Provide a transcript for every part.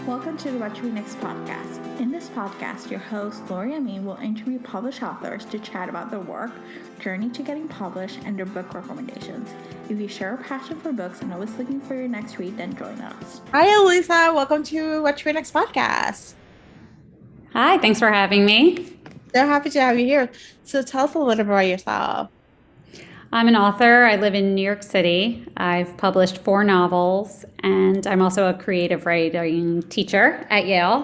Welcome to the What to Read Next podcast. In this podcast, your host, Lori Amin, will interview published authors to chat about their work, journey to getting published, and their book recommendations. If you share a passion for books and always looking for your next read, then join us. Hi, Elyssa. Welcome to What to Read Next podcast. Hi, thanks for having me. So happy to have you here. So tell us a little bit about yourself. I'm an author. I live in New York City. I've published 4 novels, and I'm also a creative writing teacher at Yale,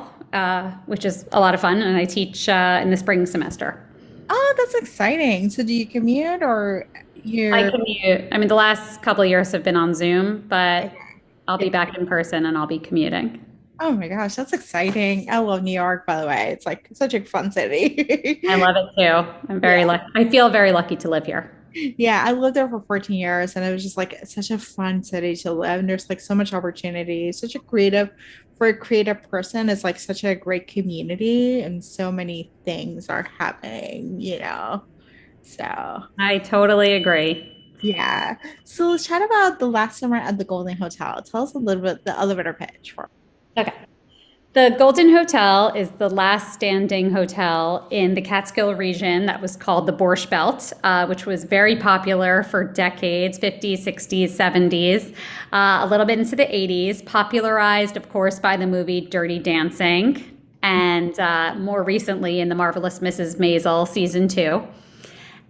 which is a lot of fun, and I teach in the spring semester. Oh, that's exciting. So do you commute or you're... I commute. I mean, the last couple of years have been on Zoom, but I'll be back in person and I'll be commuting. Oh my gosh, that's exciting. I love New York, by the way. It's like such a fun city. I love it too. I'm very lucky. I feel very lucky to live here. Yeah, I lived there for 14 years and it was just like such a fun city to live. And there's like so much opportunity, for a creative person, it's like such a great community and so many things are happening, So I totally agree. yeah. So let's chat about the last summer at the Golden Hotel. Tell us a little bit the elevator pitch for. Okay. The Golden Hotel is the last standing hotel in the Catskill region that was called the Borscht Belt, which was very popular for decades, 50s, 60s, 70s, a little bit into the 80s, popularized, of course, by the movie Dirty Dancing, and more recently in The Marvelous Mrs. Maisel season 2.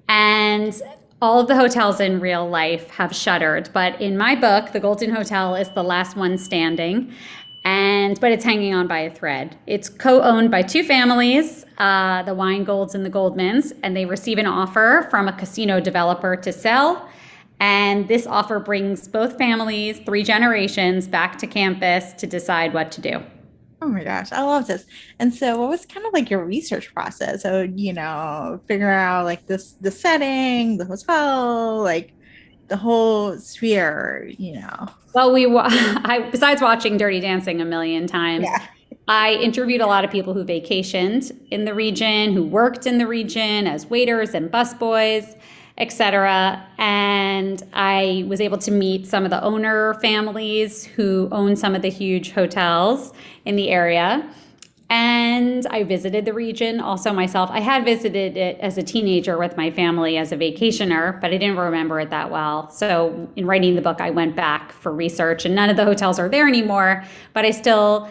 And all of the hotels in real life have shuttered, but in my book, The Golden Hotel is the last one standing. But it's hanging on by a thread. It's co-owned by 2 families, the Weingolds and the Goldmans, and they receive an offer from a casino developer to sell. And this offer brings both families, 3 generations, back to campus to decide what to do. Oh my gosh, I love this. And so what was kind of like your research process? So, figure out like the setting, the hotel, like the whole sphere. Well, besides watching Dirty Dancing a million times, I interviewed a lot of people who vacationed in the region, who worked in the region as waiters and busboys, etc. And I was able to meet some of the owner families who own some of the huge hotels in the area. And I visited the region also myself. I had visited it as a teenager with my family as a vacationer, but I didn't remember it that well. So in writing the book, I went back for research, and none of the hotels are there anymore, but I still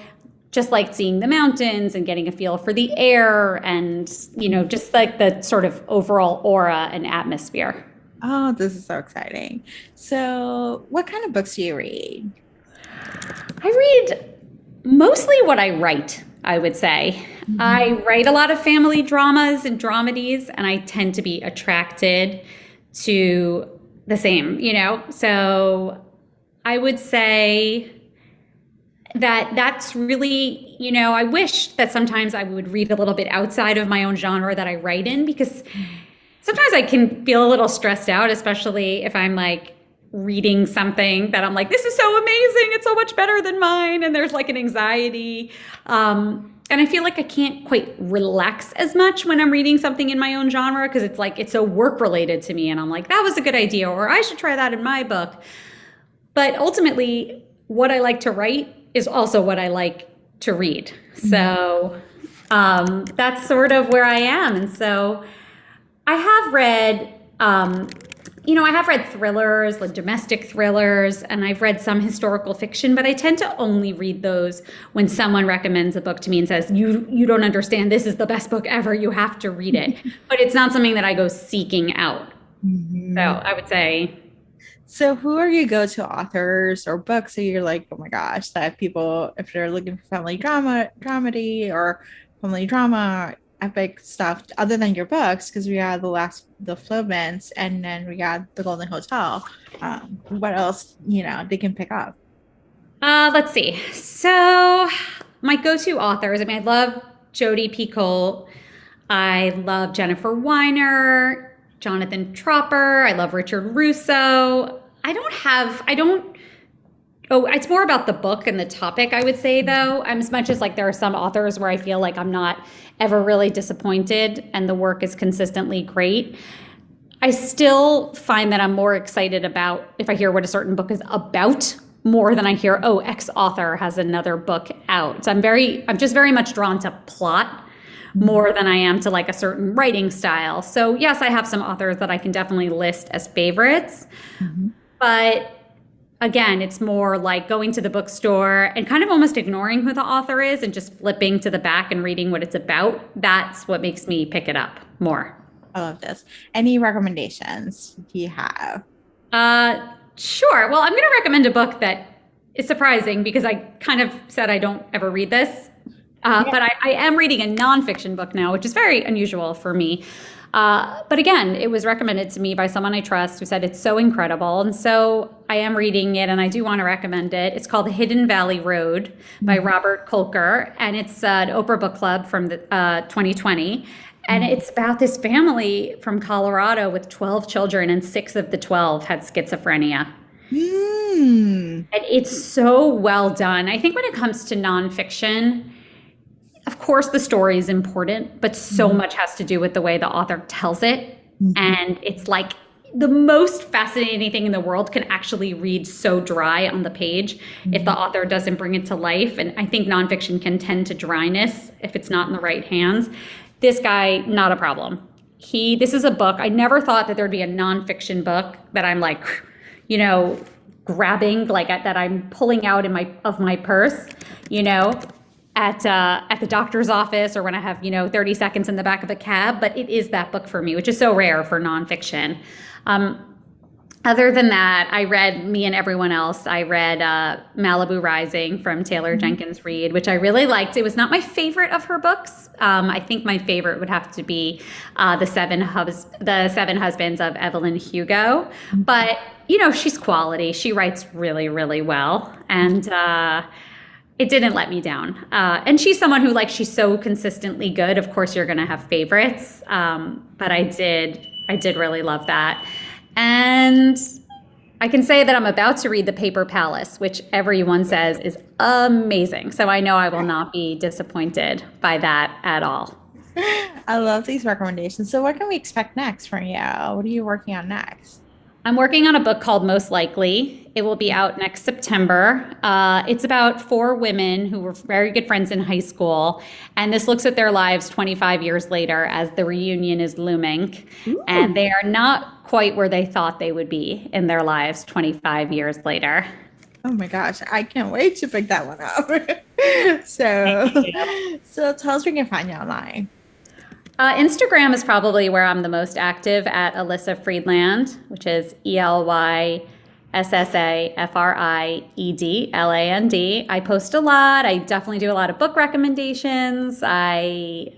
just liked seeing the mountains and getting a feel for the air and, just like the sort of overall aura and atmosphere. Oh, this is so exciting. So what kind of books do you read? I read mostly what I write, I would say. Mm-hmm. I write a lot of family dramas and dramedies, and I tend to be attracted to the same, So I would say that's really, I wish that sometimes I would read a little bit outside of my own genre that I write in, because sometimes I can feel a little stressed out, especially if I'm like reading something that I'm like, this is so amazing, it's so much better than mine, and there's like an anxiety. And I feel like I can't quite relax as much when I'm reading something in my own genre, because it's like, it's so work related to me, and I'm like, that was a good idea, or I should try that in my book. But ultimately, what I like to write is also what I like to read. So that's sort of where I am. And so I have read, I have read thrillers, like domestic thrillers, and I've read some historical fiction, but I tend to only read those when someone recommends a book to me and says, you don't understand, this is the best book ever, you have to read it. But it's not something that I go seeking out. Mm-hmm. So I would say. So who are your go-to authors or books that you're like, oh my gosh, that people, if they're looking for family dramedy or family drama, epic stuff, other than your books, because we got the Flowmans, and then we got the Golden Hotel. What else, they can pick up? Let's see. So my go-to authors, I love Jodi Picoult. I love Jennifer Weiner, Jonathan Tropper. I love Richard Russo. It's more about the book and the topic, I would say, though. As much as like there are some authors where I feel like I'm not ever really disappointed and the work is consistently great, I still find that I'm more excited about if I hear what a certain book is about more than I hear, oh, X author has another book out. So I'm just very much drawn to plot more than I am to like a certain writing style. So yes, I have some authors that I can definitely list as favorites, but again, it's more like going to the bookstore and kind of almost ignoring who the author is and just flipping to the back and reading what it's about. That's what makes me pick it up more. I love this. Any recommendations do you have? Sure. Well, I'm going to recommend a book that is surprising because I kind of said I don't ever read this. But I am reading a nonfiction book now, which is very unusual for me. But again, it was recommended to me by someone I trust who said it's so incredible. And so I am reading it and I do want to recommend it. It's called Hidden Valley Road by Robert Kolker. And it's an Oprah Book Club from 2020. And it's about this family from Colorado with 12 children, and 6 of the 12 had schizophrenia. And it's so well done. I think when it comes to nonfiction, of course, the story is important, but so much has to do with the way the author tells it. And it's like the most fascinating thing in the world can actually read so dry on the page if the author doesn't bring it to life. And I think nonfiction can tend to dryness if it's not in the right hands. This guy, not a problem. This is a book. I never thought that there'd be a nonfiction book that I'm like, you know, grabbing, like that I'm pulling out of my purse, you know, at the doctor's office or when I have, 30 seconds in the back of a cab. But it is that book for me, which is so rare for nonfiction. Other than that, I read Me and Everyone Else. I read Malibu Rising from Taylor Jenkins Reid, which I really liked. It was not my favorite of her books. I think my favorite would have to be the Seven Husbands of Evelyn Hugo. But, she's quality. She writes really, really well. And it didn't let me down. And she's someone who, she's so consistently good. Of course, you're going to have favorites. But I did really love that. And I can say that I'm about to read The Paper Palace, which everyone says is amazing. So I know I will not be disappointed by that at all. I love these recommendations. So what can we expect next from you? What are you working on next? I'm working on a book called Most Likely. It will be out next September. It's about 4 women who were very good friends in high school. And this looks at their lives 25 years later as the reunion is looming. Ooh. And they are not quite where they thought they would be in their lives 25 years later. Oh my gosh, I can't wait to pick that one up. So tell us where we can find you online. Instagram is probably where I'm the most active, at Elyssa Friedland, which is ELYSSAFRIEDLAND. I post a lot. I definitely do a lot of book recommendations. I'm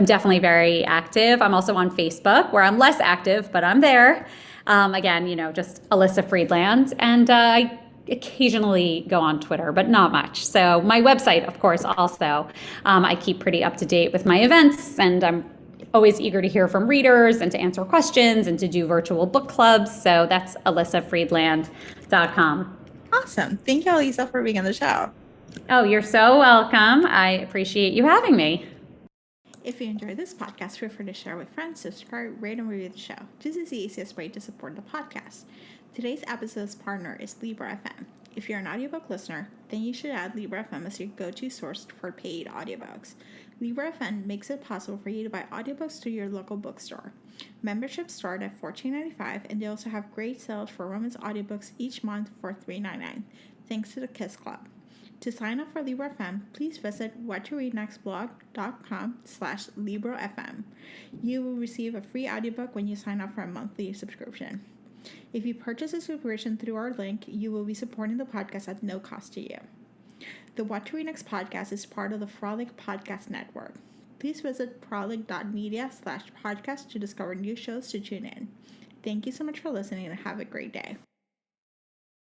definitely very active. I'm also on Facebook, where I'm less active, but I'm there. Again, just Elyssa Friedland. And I occasionally go on Twitter, but not much. So my website, of course, also, I keep pretty up to date with my events, and I'm always eager to hear from readers and to answer questions and to do virtual book clubs. So that's ElyssaFriedland.com. Awesome. Thank you, Elyssa, for being on the show. Oh, you're so welcome. I appreciate you having me. If you enjoyed this podcast, feel free to share with friends, subscribe, rate, and review the show. This is the easiest way to support the podcast. Today's episode's partner is Libra FM. If you're an audiobook listener, then you should add Libra FM as your go-to source for paid audiobooks. Libra FM makes it possible for you to buy audiobooks through your local bookstore. Memberships start at $14.95, and they also have great sales for romance audiobooks each month for $3.99, thanks to the Kiss Club. To sign up for Libra FM, please visit whattoreadnextblog.com/LibraFM. You will receive a free audiobook when you sign up for a monthly subscription. If you purchase a subscription through our link, you will be supporting the podcast at no cost to you. The What to Read Next podcast is part of the Frolic Podcast Network. Please visit frolic.media/podcast to discover new shows to tune in. Thank you so much for listening and have a great day.